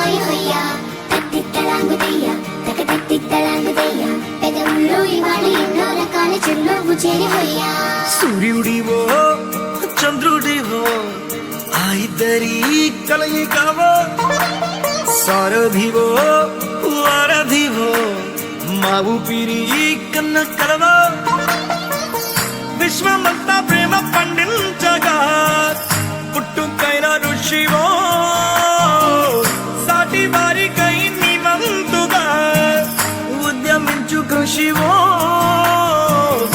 ఆనందమాయ హొయ్యా తత్తిత్తలాంగుదయ్య తకతత్తిత్తలాంగుదయ్య పెదవుల్లో ఇవాళ ఎన్నో రకాల చిరునవ్వు చేరి హొయ్యా సూర్యుడివో చంద్రుడివో ఆ ఇద్దరి కలయికవో సారథివో వారధివో మా ఊపిరి కన్న కలవో విశ్వమంతా ప్రేమ పండించగా పుట్టుకైన ఋషివో సాటి వారికై నివంతుగా ఉద్యమించు కృషివో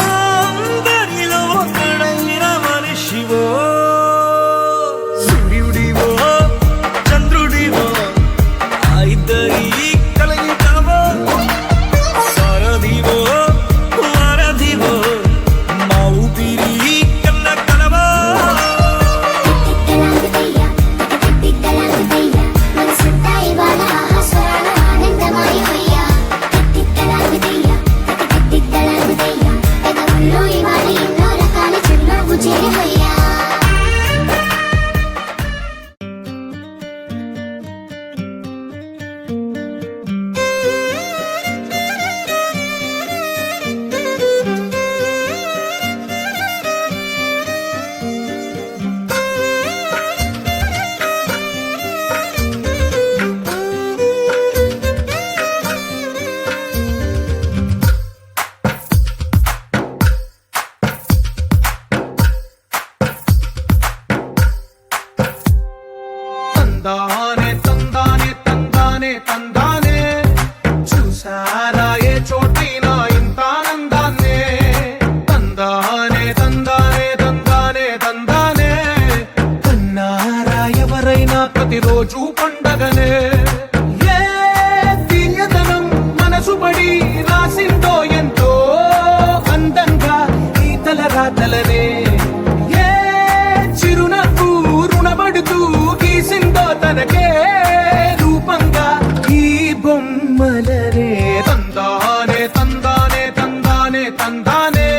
అందరిలో ఒకడైన మనిషివో సూర్యుడివో చంద్రుడివో ఆ ఇద్దరి కలయికవో సారథివో వారధివో మా ఊపిరి కన్న కలవో తత్తిత్తలాంగుదయ్య తకతత్తిత్తలాంగుదయ్య మనసంతా ఇవాళ ఆస్వరాల ఆనందమాయ హొయ్యా తత్తిత్తలాంగుదయ్య తకతత్తిత్తలాంగుదయ్య పెదవుల్లో ఇవాళ ఎన్నో రకాల చిరునవ్వు చేరి హొయ్యా తందానే తందానే తందానే తందానే చూసారా ఏ చోటైనా ఇంత ఆనందాన్నే తందానే తందానే తందానే తందానే కన్నారా ఎవరైనా ప్రతిరోజు పండగనే ఏ తీయదనం మనసు పడి రాసిందో ఎంతో అందంగా ఈ తలరాతలనే ఏ చిరునవ్వు రుణపడుతూ గీసిందో తనకే రూపంగా ఈ బొమ్మలనే తందానే తందానే తందానే తందానే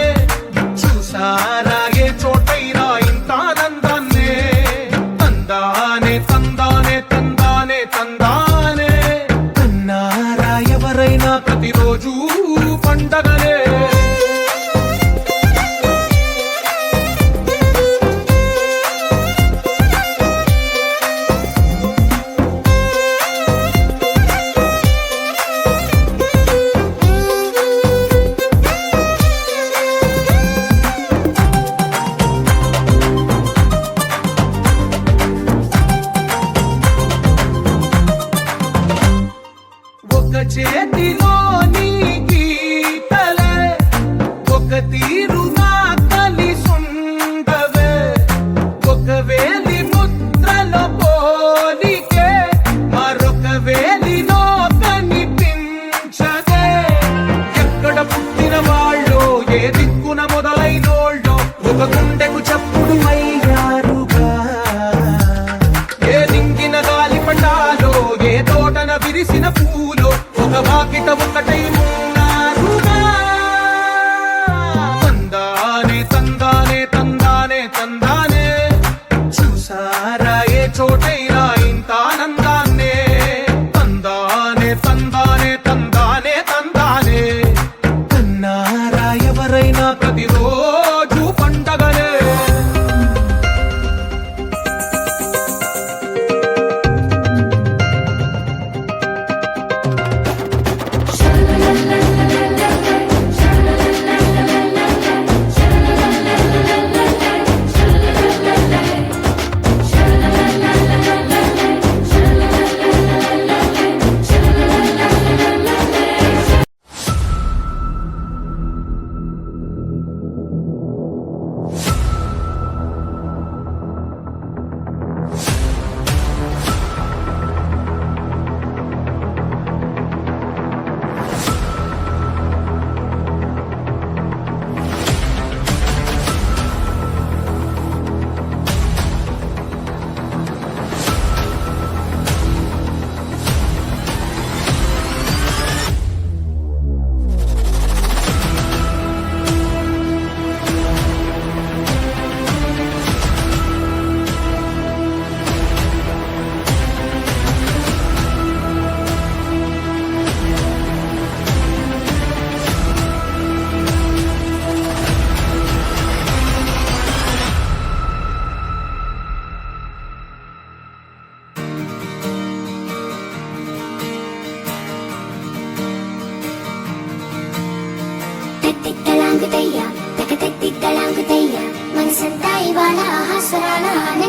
చూసారా ఏ చోటైనా ఇంత ఆనందాన్నే తందానే తందానే తందానే తందానే కన్నారా ఎవరైనా ప్రతిరోజు పండగనే ఒక చేతిలో నీ గీతలే ఒక తీరుగా కలిసుండవే ఒక వేలి ముద్రల పోలికే మరొక వేలిలో కనిపించదే ఎక్కడ పుట్టిన వాళ్ళో ఏ దిక్కున మొదలైనోళ్ళో ఒక గుండెకు చప్పుడు అయ్యారుగా ఏ దింగిన గాలి పటాలో ఏ తోటన విరిసిన పూలో ఒక వాకిట ఒకటై ఉన్నారుగా తందానే తందానే తందానే తందానే చూసారా ఏ చోటైనా ఇంత ఆనందాన్నే తందానే తందానే తందానే తందానే కన్నారా ఎవరైనా ప్రతిరోజు పండగనే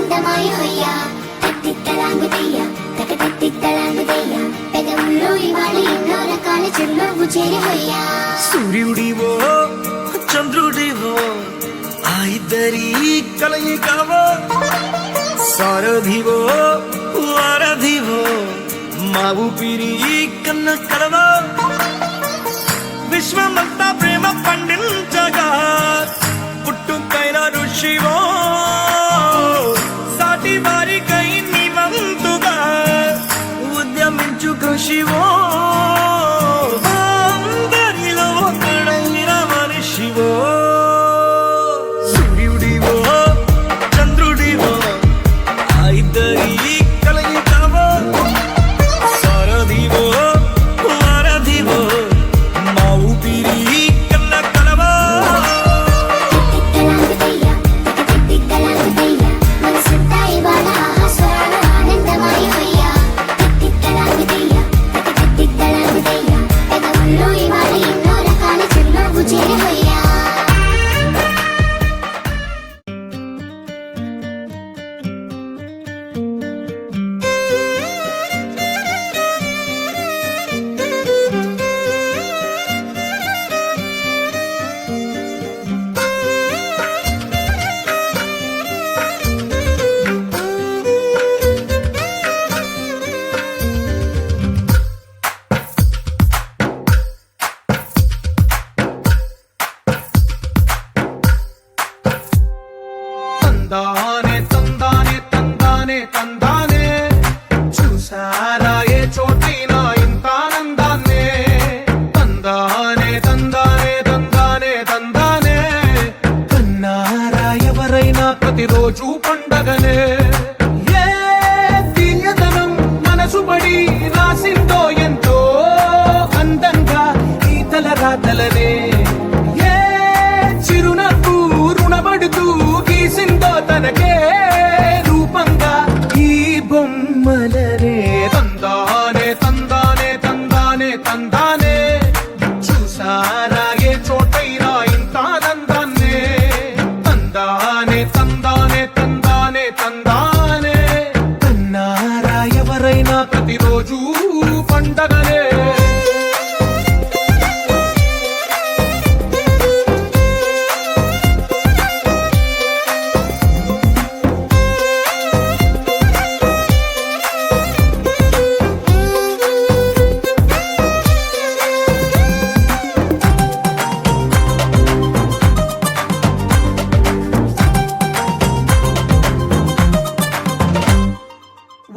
ఆనందమాయ హొయ్యా తిత్తలాంగుతయ్య తిత్తలాంగుతయ్య పెదవుల్లో ఇవాళ ఎన్నో రకాల చిరునవ్వు చేరి హొయ్యా సూర్యుడివో చంద్రుడివో ఆ ఇద్దరి కలయికవో సారథివో వారధివో మా ఊపిరి కన్న కలవో విశ్వమంతా ప్రేమ పండించగా పుట్టుకైన ఋషివో సాటి వారికై నివంతుగా ఉద్యమించు కృషివో అందరిలో ఒకడైన మనిషివో సూర్యుడివో చంద్రుడివో ఆ ఇద్దరి కలయికవో సారథివో వారధివో మా ఊపిరి కన్న కలవో తిత్తలాంగుతయ్య తిత్తలాంగుతయ్య మనసంతా ఇవాళ ఆహస్వరాల ఆనందమాయ హొయ్యా తిత్తలాంగుతయ్య తిత్తలాంగుతయ్య పెదవుల్లో ఇవాళ ఎన్నో రకాల చిరునవ్వు చేరి హొయ్యా తందానే తందానే తందానే తందానే చూసారా ఏ చోటైనా ఇంత ఆనందాన్నే తందానే తందానే తందానే తందానే కన్నారా ఎవరైనా ప్రతిరోజు పండగనే ఏ తీయదనం మనసు పడి రాసిందో ఎంతో అందంగా ఈ తల రాతలనే ఏ చిరునవ్వు రుణపడుతూ గీసిందో తనకే రూపంగా ఈ బొమ్మలనే తందానే తందానే తందానే తందానే చూసారా ఏ చోటైనా ఇంత ఆనందాన్నే తందానే తందానే తందానే తందానే కన్నారా ఎవరైనా ప్రతిరోజు పండగనే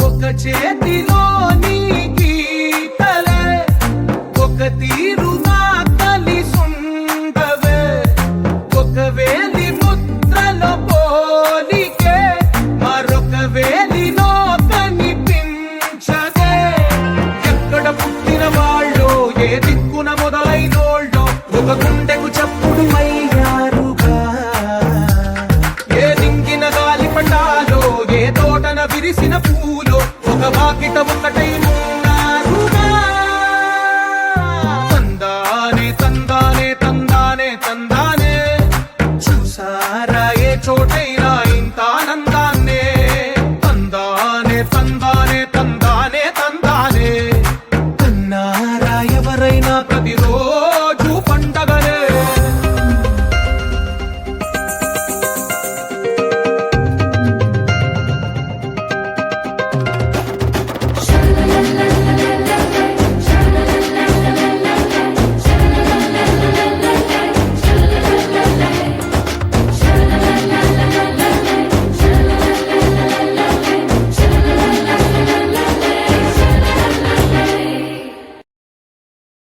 ఒక చేతిలోని గీతలే ఒక తీరుగా కలిసుండవే ఒక వేలి ముద్రలో పోలికే మరొక వేలిలో కనిపించదే ఎక్కడ పుట్టిన వాళ్ళో ఏ దిక్కున మొదలైనోళ్ళో ఒక గుండెకు చప్పుడు అయ్యారుగా ఏ దింగిన గాలి పటాలో ఏ తోటన విరిసిన పూలో ఒక వాకిట ఒకట